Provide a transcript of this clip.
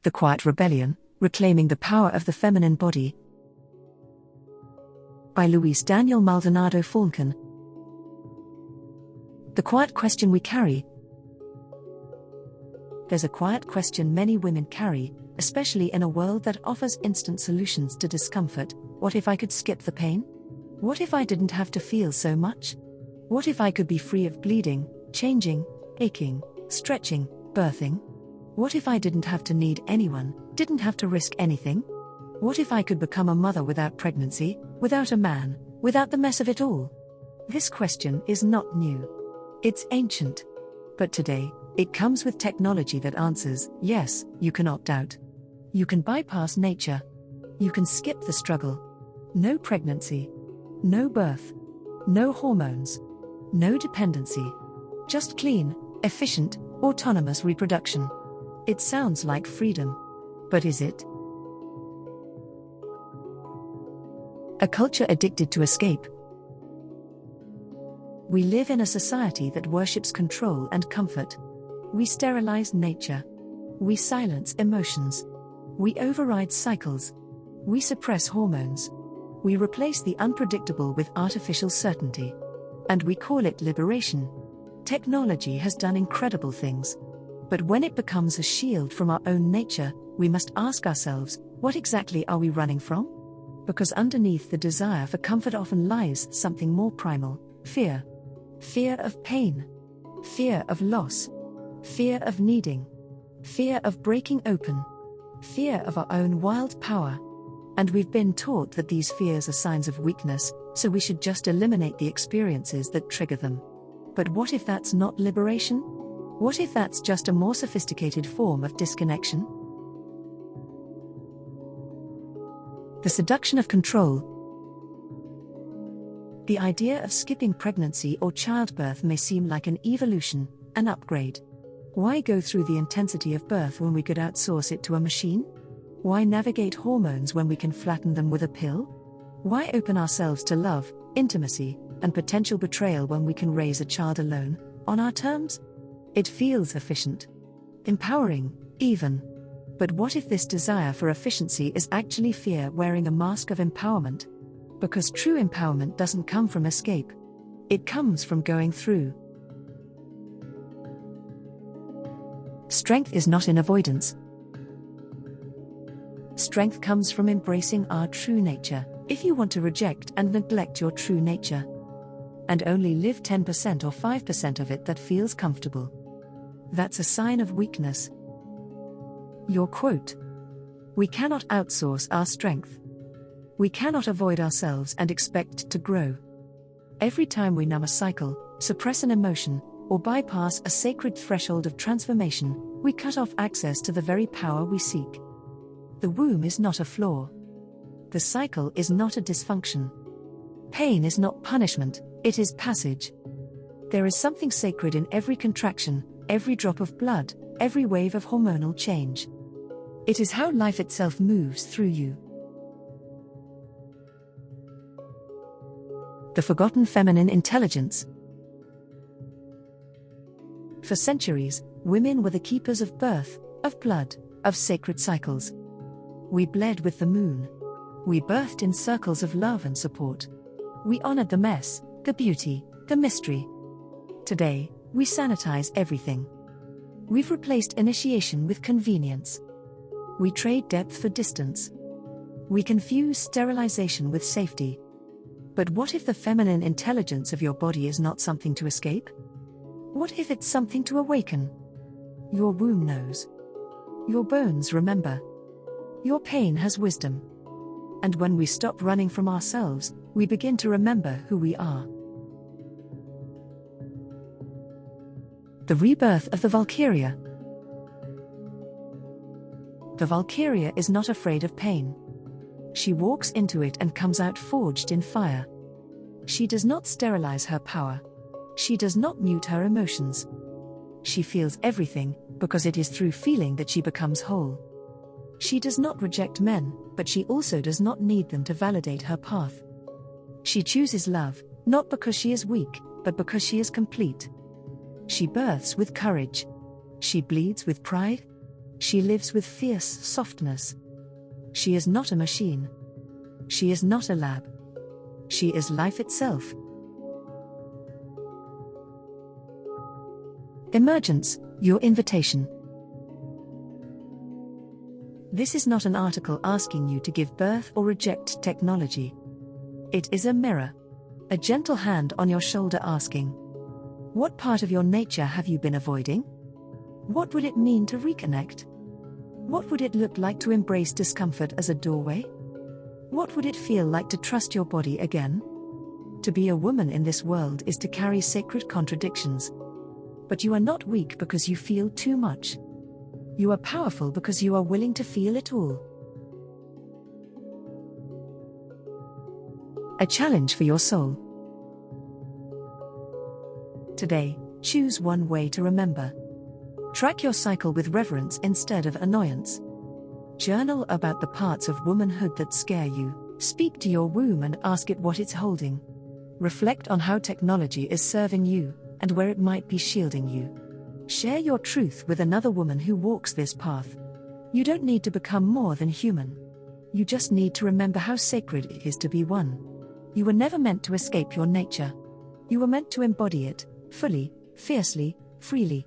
The Quiet Rebellion, Reclaiming the Power of the Feminine Body, by Luis Daniel Maldonado Falcon. The quiet question we carry. There's a quiet question many women carry, especially in a world that offers instant solutions to discomfort. What if I could skip the pain? What if I didn't have to feel so much? What if I could be free of bleeding, changing, aching, stretching, birthing? What if I didn't have to need anyone, didn't have to risk anything? What if I could become a mother without pregnancy, without a man, without the mess of it all? This question is not new. It's ancient. But today, it comes with technology that answers, yes, you can opt out. You can bypass nature. You can skip the struggle. No pregnancy. No birth. No hormones. No dependency. Just clean, efficient, autonomous reproduction. It sounds like freedom. But is it? A culture addicted to escape. We live in a society that worships control and comfort. We sterilize nature. We silence emotions. We override cycles. We suppress hormones. We replace the unpredictable with artificial certainty. And we call it liberation. Technology has done incredible things. But when it becomes a shield from our own nature, we must ask ourselves, what exactly are we running from? Because underneath the desire for comfort often lies something more primal: fear. Fear of pain. Fear of loss. Fear of needing. Fear of breaking open. Fear of our own wild power. And we've been taught that these fears are signs of weakness, so we should just eliminate the experiences that trigger them. But what if that's not liberation? What if that's just a more sophisticated form of disconnection? The seduction of control. The idea of skipping pregnancy or childbirth may seem like an evolution, an upgrade. Why go through the intensity of birth when we could outsource it to a machine? Why navigate hormones when we can flatten them with a pill? Why open ourselves to love, intimacy, and potential betrayal when we can raise a child alone, on our terms? It feels efficient. Empowering, even. But what if this desire for efficiency is actually fear wearing a mask of empowerment? Because true empowerment doesn't come from escape. It comes from going through. Strength is not in avoidance. Strength comes from embracing our true nature. If you want to reject and neglect your true nature, and only live 10% or 5% of it that feels comfortable, that's a sign of weakness. Your quote. We cannot outsource our strength. We cannot avoid ourselves and expect to grow. Every time we numb a cycle, suppress an emotion, or bypass a sacred threshold of transformation, we cut off access to the very power we seek. The womb is not a flaw. The cycle is not a dysfunction. Pain is not punishment, it is passage. There is something sacred in every contraction, every drop of blood, every wave of hormonal change. It is how life itself moves through you. The forgotten feminine intelligence. For centuries, women were the keepers of birth, of blood, of sacred cycles. We bled with the moon. We birthed in circles of love and support. We honored the mess, the beauty, the mystery. Today, we sanitize everything. We've replaced initiation with convenience. We trade depth for distance. We confuse sterilization with safety. But what if the feminine intelligence of your body is not something to escape? What if it's something to awaken? Your womb knows. Your bones remember. Your pain has wisdom. And when we stop running from ourselves, we begin to remember who we are. The rebirth of the Valkyria. The Valkyria is not afraid of pain. She walks into it and comes out forged in fire. She does not sterilize her power. She does not mute her emotions. She feels everything, because it is through feeling that she becomes whole. She does not reject men, but she also does not need them to validate her path. She chooses love, not because she is weak, but because she is complete. She births with courage. She bleeds with pride. She lives with fierce softness. She is not a machine. She is not a lab. She is life itself. Emergence, your invitation. This is not an article asking you to give birth or reject technology. It is a mirror. A gentle hand on your shoulder asking, what part of your nature have you been avoiding? What would it mean to reconnect? What would it look like to embrace discomfort as a doorway? What would it feel like to trust your body again? To be a woman in this world is to carry sacred contradictions. But you are not weak because you feel too much. You are powerful because you are willing to feel it all. A challenge for your soul. Today, choose one way to remember. Track your cycle with reverence instead of annoyance. Journal about the parts of womanhood that scare you. Speak to your womb and ask it what it's holding. Reflect on how technology is serving you, and where it might be shielding you. Share your truth with another woman who walks this path. You don't need to become more than human. You just need to remember how sacred it is to be one. You were never meant to escape your nature. You were meant to embody it, fully, fiercely, freely.